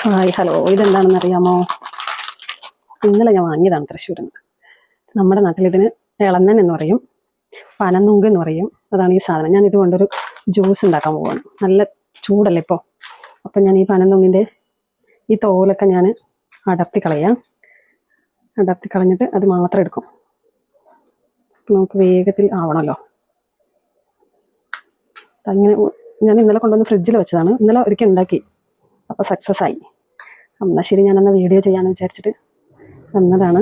Hi hello, ഇതെന്താണെന്ന് അറിയാമോ? ഇന്നലെ ഞാൻ വാങ്ങിയതാണ് തൃശ്ശൂരിൽ നിന്ന്. നമ്മുടെ നാട്ടിൽ ഇതിന് ഇളന്നൻ എന്ന് പറയും, പനന്നുങ്ക് എന്ന് പറയും. അതാണ് ഈ സാധനം. ഞാൻ ഇതുകൊണ്ടൊരു ജ്യൂസ് ഉണ്ടാക്കാൻ പോവാണ്. നല്ല ചൂടല്ലേ ഇപ്പോൾ. അപ്പം ഞാൻ ഈ പനന്നുങ്കിൻ്റെ ഈ തോലൊക്കെ ഞാൻ അടർത്തി കളയാം. അടർത്തി കളഞ്ഞിട്ട് അത് മാത്രം എടുക്കും. നമുക്ക് വേഗത്തിൽ ആവണമല്ലോ. അങ്ങനെ ഞാൻ ഇന്നലെ കൊണ്ടുവന്ന് ഫ്രിഡ്ജിൽ വെച്ചതാണ്. ഇന്നലെ ഒരിക്കൽ ഉണ്ടാക്കി, അപ്പോൾ സക്സസ് ആയി. എന്നാൽ ശരി, ഞാനെന്നാൽ വീഡിയോ ചെയ്യാമെന്ന് വിചാരിച്ചിട്ട് വന്നതാണ്.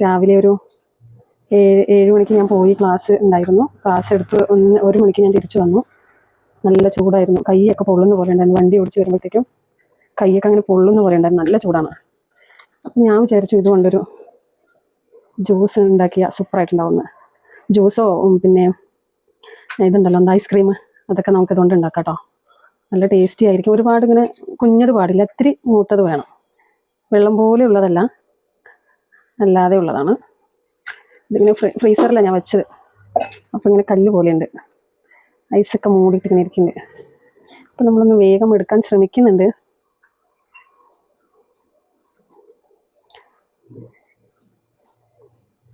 രാവിലെ ഒരു 7 മണിക്ക് ഞാൻ പോയി, ക്ലാസ് ഉണ്ടായിരുന്നു. ക്ലാസ് എടുത്ത് 1 മണിക്ക് ഞാൻ തിരിച്ചു വന്നു. നല്ല ചൂടായിരുന്നു, കൈയൊക്കെ പൊള്ളുന്ന പോലെ ഉണ്ടായിരുന്നു. വണ്ടി ഓടിച്ച് വരുമ്പോഴത്തേക്കും കൈയൊക്കെ അങ്ങനെ പൊള്ളുന്ന പോലെ ഉണ്ടായിരുന്നു. നല്ല ചൂടാണ്. അപ്പം ഞാൻ വിചാരിച്ചു ഇതുകൊണ്ടൊരു ജ്യൂസ് ഉണ്ടാക്കിയാൽ സൂപ്പറായിട്ടുണ്ടാവുന്ന ജ്യൂസോ പിന്നെ ഇതുണ്ടല്ലോ എന്താ ഐസ്ക്രീം, അതൊക്കെ നമുക്ക് ഇതുകൊണ്ട് ഉണ്ടാക്കാം കേട്ടോ. നല്ല ടേസ്റ്റി ആയിരിക്കും. ഒരുപാട് ഇങ്ങനെ കുഞ്ഞത് പാടില്ല, ഇത്തിരി മൂത്തത് വേണം. വെള്ളം പോലെ ഉള്ളതല്ല, അല്ലാതെ ഉള്ളതാണ്. ഇതിങ്ങനെ ഫ്രീസറിലാണ് ഞാൻ വെച്ചത്. അപ്പോൾ ഇങ്ങനെ കല്ല് പോലെയുണ്ട്, ഐസൊക്കെ മൂടിയിട്ട് ഇങ്ങനെ ഇരിക്കുന്നുണ്ട്. അപ്പം നമ്മളൊന്ന് വേഗം എടുക്കാൻ ശ്രമിക്കുന്നുണ്ട്.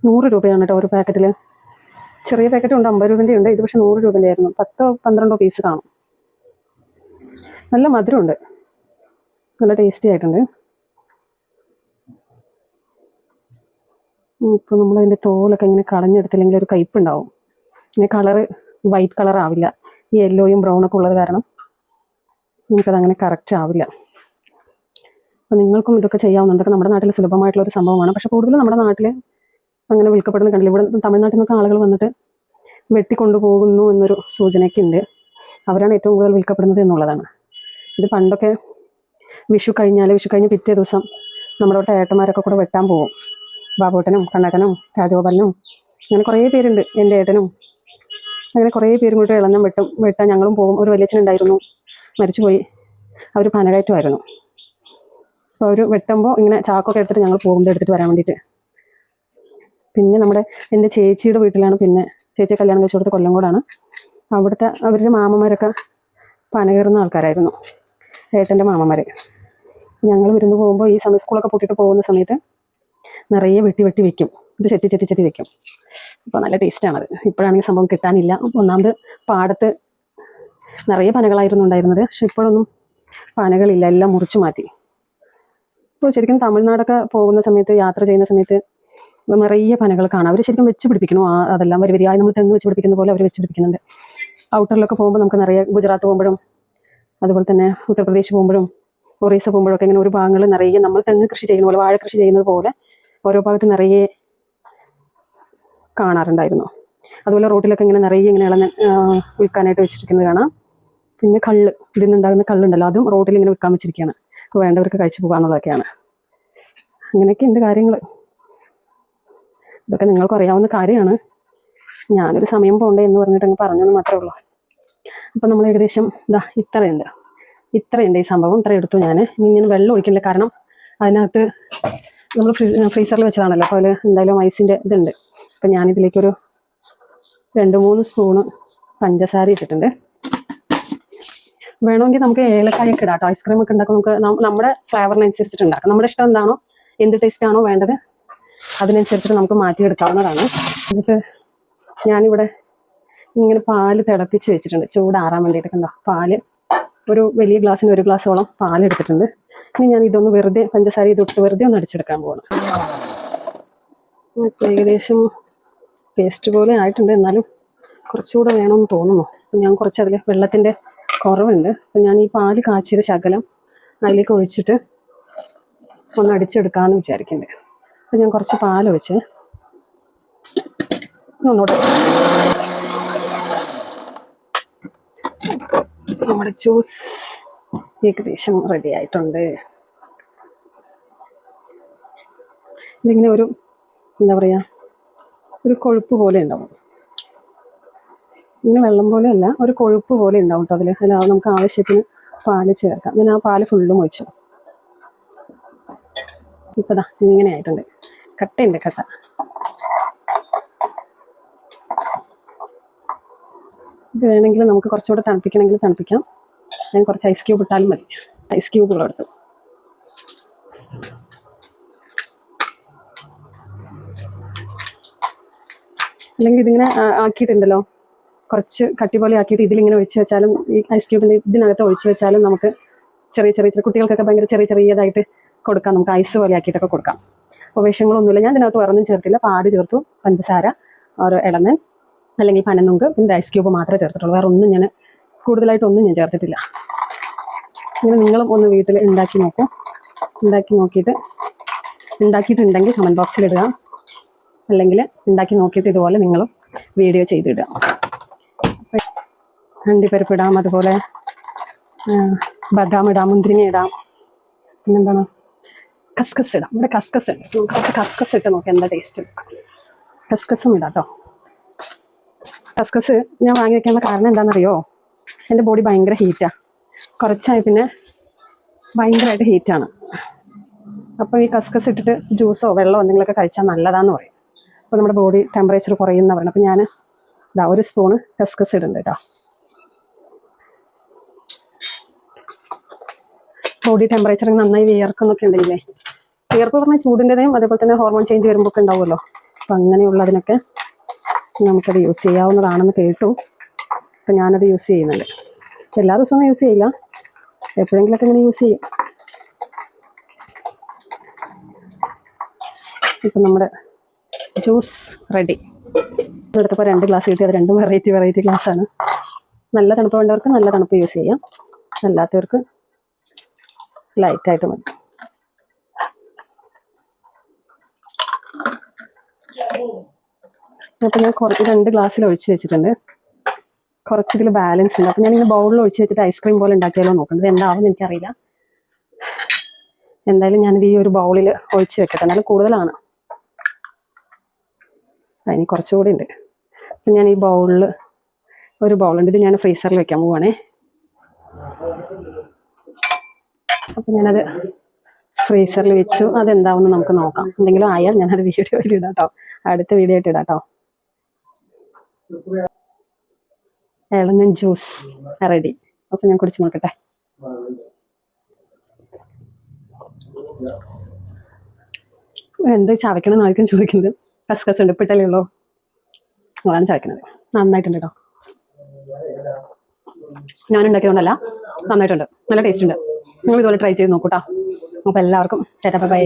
₹100 കേട്ടോ ഒരു പാക്കറ്റിൽ. ചെറിയ പാക്കറ്റ് ഉണ്ട്, 50 രൂപൻ്റെ ഉണ്ട്. ഇത് പക്ഷേ 100 രൂപൻ്റെ ആയിരുന്നു. 10-12 പീസ് കാണും. നല്ല മധുരമുണ്ട്, നല്ല ടേസ്റ്റി ആയിട്ടുണ്ട്. ഇപ്പോൾ നമ്മളതിൻ്റെ തോലൊക്കെ ഇങ്ങനെ കളഞ്ഞെടുത്തില്ലെങ്കിൽ ഒരു കയ്പ്പുണ്ടാവും. പിന്നെ കളറ് വൈറ്റ് കളർ ആവില്ല. ഈ യെല്ലോയും ബ്രൗണൊക്കെ ഉള്ളത് കാരണം നമുക്കതങ്ങനെ കറക്റ്റ് ആവില്ല. അപ്പോൾ നിങ്ങൾക്കും ഇതൊക്കെ ചെയ്യാവുന്ന, ഇതൊക്കെ നമ്മുടെ നാട്ടിൽ സുലഭമായിട്ടുള്ളൊരു സംഭവമാണ്. പക്ഷേ കൂടുതലും നമ്മുടെ നാട്ടിൽ അങ്ങനെ വിൽക്കപ്പെടുന്ന കണ്ടില്ല. ഇവിടെ തമിഴ്നാട്ടിൽ നിന്നൊക്കെ ആളുകൾ വന്നിട്ട് വെട്ടിക്കൊണ്ടുപോകുന്നു എന്നൊരു സൂചനയൊക്കെ ഉണ്ട്. അവരാണ് ഏറ്റവും കൂടുതൽ വിൽക്കപ്പെടുന്നത് എന്നുള്ളതാണ്. ഇത് പണ്ടൊക്കെ വിഷു കഴിഞ്ഞ് പിറ്റേ ദിവസം നമ്മുടെ അവിടെ ഏട്ടന്മാരൊക്കെ കൂടെ വെട്ടാൻ പോകും. ബാബുട്ടനും കണ്ണട്ടനും രാജഗോപാലനും അങ്ങനെ കുറേ പേരുണ്ട്. എൻ്റെ ഏട്ടനും അങ്ങനെ കുറേ പേരും കൂടെ ഇളഞ്ഞം വെട്ടാൻ ഞങ്ങളും പോകും. ഒരു വലിയച്ഛനുണ്ടായിരുന്നു, മരിച്ചുപോയി. അവർ പനകയറ്റമായിരുന്നു. അപ്പോൾ അവർ വെട്ടുമ്പോൾ ഇങ്ങനെ ചാക്കൊക്കെ എടുത്തിട്ട് ഞങ്ങൾ പോകുമ്പോൾ എടുത്തിട്ട് വരാൻ വേണ്ടിയിട്ട്. പിന്നെ എൻ്റെ ചേച്ചിയുടെ വീട്ടിലാണ്, പിന്നെ ചേച്ചിയെ കല്യാണം കഴിച്ചു കൊടുത്ത കൊല്ലംകോടാണ്. അവിടുത്തെ അവരുടെ മാമന്മാരൊക്കെ പന കയറുന്ന ആൾക്കാരായിരുന്നു, ഏട്ടൻ്റെ മാമന്മാർ. ഞങ്ങൾ വിരുന്ന് പോകുമ്പോൾ ഈ സമയം സ്കൂളൊക്കെ പൂട്ടിയിട്ട് പോകുന്ന സമയത്ത് നിറയെ വെട്ടി വെക്കും. ഇത് ചെത്തി വെക്കും. അപ്പോൾ നല്ല ടേസ്റ്റാണത്. ഇപ്പോഴാണെങ്കിൽ സംഭവം കിട്ടാനില്ല. ഒന്നാമത് പാടത്ത് നിറയെ പനകളായിരുന്നു ഉണ്ടായിരുന്നത്. പക്ഷെ ഇപ്പോഴൊന്നും പനകളില്ല, എല്ലാം മുറിച്ചു മാറ്റി. ഇപ്പോൾ ശരിക്കും തമിഴ്നാടൊക്കെ പോകുന്ന സമയത്ത്, യാത്ര ചെയ്യുന്ന സമയത്ത് നിറയെ പനകൾ കാണാം. അവർ ശരിക്കും വെച്ച് പിടിപ്പിക്കണം. അതെല്ലാം വരിയായി നമ്മൾ തെങ്ങ് വെച്ച് പിടിപ്പിക്കുന്ന പോലെ അവർ വെച്ച് പിടിപ്പിക്കുന്നുണ്ട്. ഔട്ടറിലൊക്കെ പോകുമ്പോൾ നമുക്ക് നിറയെ, ഗുജറാത്ത് പോകുമ്പോഴും അതുപോലെ തന്നെ ഉത്തർപ്രദേശ് പോകുമ്പോഴും ഒറീസ പോകുമ്പോഴൊക്കെ ഇങ്ങനെ ഒരു ഭാഗങ്ങൾ നിറയെ നമ്മൾ തെങ്ങ് കൃഷി ചെയ്യുന്ന പോലെ, വാഴ കൃഷി ചെയ്യുന്നത് പോലെ ഓരോ ഭാഗത്ത് നിറയെ കാണാറുണ്ടായിരുന്നു. അതുപോലെ റോട്ടിലൊക്കെ ഇങ്ങനെ നിറയെ ഇങ്ങനെ വിൽക്കാനായിട്ട് വെച്ചിരിക്കുന്നത് കാണാം. പിന്നെ ഇതിൽ നിന്നുണ്ടാകുന്ന കള്ളുണ്ടല്ലോ, അതും റോഡിൽ ഇങ്ങനെ വിൽക്കാൻ വെച്ചിരിക്കുകയാണ്. അപ്പോൾ വേണ്ടവർക്ക് കഴിച്ചു പോകാമെന്നുള്ളതൊക്കെയാണ്. അങ്ങനെയൊക്കെ ഉണ്ട് കാര്യങ്ങൾ. ഇതൊക്കെ നിങ്ങൾക്ക് അറിയാവുന്ന കാര്യമാണ്. ഞാനൊരു സമയം പോകണ്ടേ എന്ന് പറഞ്ഞിട്ട് അങ്ങ് പറഞ്ഞെന്ന് മാത്രമേ ഉള്ളൂ. അപ്പം നമ്മൾ ഏകദേശം ഇത്രയുണ്ട് ഈ സംഭവം. ഇത്ര എടുത്തു ഞാൻ. ഇനി ഞാൻ വെള്ളം ഒഴിക്കില്ല, കാരണം അതിനകത്ത് നമ്മൾ ഫ്രീസറിൽ വെച്ചതാണല്ലോ. അപ്പോൾ അതിൽ എന്തായാലും ഐസിൻ്റെ ഇതുണ്ട്. അപ്പം ഞാനിതിലേക്കൊരു 2-3 സ്പൂണ് പഞ്ചസാര ഇട്ടിട്ടുണ്ട്. വേണമെങ്കിൽ നമുക്ക് ഏലക്കായൊക്കെ ഇടാം കേട്ടോ. ഐസ്ക്രീം ഒക്കെ ഉണ്ടാക്കും. നമുക്ക് നമ്മുടെ ഫ്ലേവറിനനുസരിച്ചിട്ട് ഉണ്ടാക്കാം. നമ്മുടെ ഇഷ്ടം എന്താണോ, എന്ത് ടേസ്റ്റ് ആണോ വേണ്ടത് അതിനനുസരിച്ചിട്ട് നമുക്ക് മാറ്റിയെടുക്കാവുന്നതാണ്. എന്നിട്ട് ഞാനിവിടെ ഇങ്ങനെ പാല് തിളപ്പിച്ച് വെച്ചിട്ടുണ്ട്, ചൂടാറാൻ വേണ്ടിയിട്ട്. കണ്ടോ, പാല് ഒരു വലിയ ഗ്ലാസ്സിന് 1 ഗ്ലാസ്സോളം പാലെടുത്തിട്ടുണ്ട്. ഇനി ഞാൻ ഇതൊന്ന് വെറുതെ പഞ്ചസാര ഇതൊട്ട് വെറുതെ ഒന്ന് അടിച്ചെടുക്കാൻ പോകണം. ഏകദേശം പേസ്റ്റ് പോലെ ആയിട്ടുണ്ട്, എന്നാലും കുറച്ചുകൂടെ വേണമെന്ന് തോന്നുന്നു. അപ്പം ഞാൻ കുറച്ചതിൽ വെള്ളത്തിൻ്റെ കുറവുണ്ട്. അപ്പം ഞാൻ ഈ പാല് കാച്ചിയത് ശകലം അതിലേക്ക് ഒഴിച്ചിട്ട് ഒന്ന് അടിച്ചെടുക്കാമെന്ന് വിചാരിക്കുന്നുണ്ട്. അപ്പം ഞാൻ കുറച്ച് പാലൊഴിച്ച് ഒന്നുകൂടെ. നമ്മുടെ ജ്യൂസ് ഏകദേശം റെഡി ആയിട്ടുണ്ട്. ഇതിങ്ങനെ ഒരു എന്താ പറയുക, ഒരു കൊഴുപ്പ് പോലെ ഉണ്ടാവും. ഇങ്ങനെ വെള്ളം പോലെ അല്ല, ഒരു കൊഴുപ്പ് പോലെ ഉണ്ടാവും കേട്ടോ അതിൽ. അല്ലാതെ നമുക്ക് ആവശ്യത്തിന് പാല് ചേർക്കാം. ഞാൻ ആ പാല് ഫുള്ളും ഒഴിച്ചു. ഇപ്പം ഇങ്ങനെ ആയിട്ടുണ്ട്. കട്ടയുണ്ട്, കട്ട. ഇത് വേണമെങ്കിൽ നമുക്ക് കുറച്ചുകൂടെ തണുപ്പിക്കണമെങ്കിൽ തണുപ്പിക്കാം. ഞാൻ കുറച്ച് ഐസ് ക്യൂബ് ഇട്ടാലും മതി. ഐസ് ക്യൂബുകൾ എടുത്തു. അല്ലെങ്കിൽ ഇതിങ്ങനെ ആക്കിയിട്ടുണ്ടല്ലോ, കുറച്ച് കട്ടി പോലെ ആക്കിയിട്ട് ഇതിലിങ്ങനെ ഒഴിച്ച് വെച്ചാലും, ഈ ഐസ് ക്യൂബിൻ്റെ ഇതിനകത്ത് ഒഴിച്ച് വെച്ചാലും നമുക്ക് ചെറിയ ചെറിയ ചെറിയ കുട്ടികൾക്കൊക്കെ ഭയങ്കര ചെറിയ ചെറിയതായിട്ട് കൊടുക്കാം. നമുക്ക് ഐസ് പോലെ ആക്കിയിട്ടൊക്കെ കൊടുക്കാം. അപ്പോൾ വിഷങ്ങളൊന്നുമില്ല. ഞാൻ ഇതിനകത്ത് വേറൊന്നും ചേർത്തില്ല. പാല് ചേർത്തു, പഞ്ചസാര, ഒരു ഇളനൻ അല്ലെങ്കിൽ പനനുങ്ക്, പിന്നെ ഐസ് ക്യൂബ് മാത്രമേ ചേർത്തിട്ടുള്ളൂ. വേറെ ഒന്നും ഞാൻ കൂടുതലായിട്ടൊന്നും ഞാൻ ചേർത്തിട്ടില്ല. ഇങ്ങനെ നിങ്ങളും ഒന്ന് വീട്ടിൽ ഉണ്ടാക്കി നോക്കും. ഉണ്ടാക്കി നോക്കിയിട്ട് ഉണ്ടാക്കിയിട്ടുണ്ടെങ്കിൽ കമൻറ്റ് ബോക്സിൽ ഇടുക, അല്ലെങ്കിൽ ഉണ്ടാക്കി നോക്കിയിട്ട് ഇതുപോലെ നിങ്ങളും വീഡിയോ ചെയ്തിടുക. അണ്ടിപ്പരിപ്പ് ഇടാം, അതുപോലെ ബദാം ഇടാം, മുന്തിരിങ്ങ ഇടാം, പിന്നെന്താണ് കസ്കസ് ഇടാം. ഇവിടെ കസ്കസ് ഉണ്ട്, കുറച്ച് കസ്കസ് ഇട്ട് നോക്കാം എന്താ ടേസ്റ്റ്. കസ്കസും ഇടാം കേട്ടോ. കസ്കസ് ഞാൻ വാങ്ങി വെക്കാനുള്ള കാരണം എന്താണെന്നറിയോ? എൻ്റെ ബോഡി ഭയങ്കര ഹീറ്റാണ്. കുറച്ചായി പിന്നെ ഭയങ്കരമായിട്ട് ഹീറ്റാണ്. അപ്പോൾ ഈ കസ്കസ് ഇട്ടിട്ട് ജ്യൂസോ വെള്ളമോ എന്തെങ്കിലുമൊക്കെ കഴിച്ചാൽ നല്ലതാന്ന് പറയും. അപ്പോൾ നമ്മുടെ ബോഡി ടെമ്പറേച്ചർ കുറയുന്ന പറയുന്നത്. അപ്പോൾ ഞാൻ ഇതാ ഒരു സ്പൂണ് കസ്കസ് ഇടുന്നുണ്ട് കേട്ടോ. ബോഡി ടെമ്പറേച്ചർ നന്നായി വിയർക്കുന്നൊക്കെ ഉണ്ടെങ്കിലേ, വിയർപ്പ് പറഞ്ഞാൽ ചൂടിൻ്റെതേയും അതേപോലെ തന്നെ ഹോർമോൺ ചേഞ്ച് വരുമ്പോൾ ഒക്കെ ഉണ്ടാവുമല്ലോ. അപ്പം അങ്ങനെയുള്ളതിനൊക്കെ നമുക്കത് യൂസ് ചെയ്യാവുന്നതാണെന്ന് കേട്ടു. അപ്പം ഞാനത് യൂസ് ചെയ്യുന്നുണ്ട്. എല്ലാ ദിവസവും യൂസ് ചെയ്യില്ല, എപ്പോഴെങ്കിലൊക്കെ ഇങ്ങനെ യൂസ് ചെയ്യും. ഇപ്പം നമ്മുടെ ജ്യൂസ് റെഡി. എടുത്തപ്പോൾ 2 ഗ്ലാസ് കിട്ടി. അത് 2 വെറൈറ്റി ഗ്ലാസ്സാണ്. നല്ല തണുപ്പ് വേണ്ടവർക്ക് നല്ല തണുപ്പ് യൂസ് ചെയ്യാം, അല്ലാത്തവർക്ക് ലൈറ്റായിട്ട് മതി. അപ്പോൾ ഞാൻ 2 ഗ്ലാസ്സിൽ ഒഴിച്ച് വെച്ചിട്ടുണ്ട്. കുറച്ചിതിൽ ബാലൻസ് ഉണ്ട്. അപ്പോൾ ഞാനിങ്ങനെ ബൗളിൽ ഒഴിച്ച് വെച്ചിട്ട് ഐസ്ക്രീം പോലെ ഉണ്ടാക്കിയാലോ നോക്കുന്നത്. എന്താവുമെന്ന് എനിക്കറിയില്ല. എന്തായാലും ഞാനിത് ഈ ഒരു ബൗളിൽ ഒഴിച്ച് വെക്കട്ടെ. എന്നാലും കൂടുതലാണ്, അതിന് കുറച്ചുകൂടി ഉണ്ട്. അപ്പം ഞാൻ ഈ ബൗളിൽ ഒരു ബൗളുണ്ട്, ഇത് ഞാൻ ഫ്രീസറിൽ വെക്കാൻ പോവുകയാണേ. അപ്പം ഞാനത് ഫ്രീസറിൽ വെച്ചു. അതെന്താവുമെന്ന് നമുക്ക് നോക്കാം. എന്തെങ്കിലും ആയാൽ ഞാനത് വീഡിയോയിൽ ഇടാം കേട്ടോ, അടുത്ത വീഡിയോ ആയിട്ട് ഇടാം കേട്ടോ. ഇളനൻ ജ്യൂസ് റെഡി. അപ്പം ഞാൻ കുടിച്ച് നോക്കട്ടെ. എന്ത് ചവയ്ക്കണം എന്നായിരിക്കും ചോദിക്കുന്നത്. കസ്കസ് ഉണ്ട്, ഇപ്പിട്ടല്ലേ ഉള്ളൂ, അതാണ് ചവയ്ക്കുന്നത്. നന്നായിട്ടുണ്ട് കേട്ടോ. ഞാനുണ്ടാക്കിയതുകൊണ്ടല്ല, നന്നായിട്ടുണ്ട്, നല്ല ടേസ്റ്റ് ഉണ്ട്. നിങ്ങൾ ഇതുപോലെ ട്രൈ ചെയ്ത് നോക്കൂട്ടോ. അപ്പോൾ എല്ലാവർക്കും ചേട്ടാ ബൈ.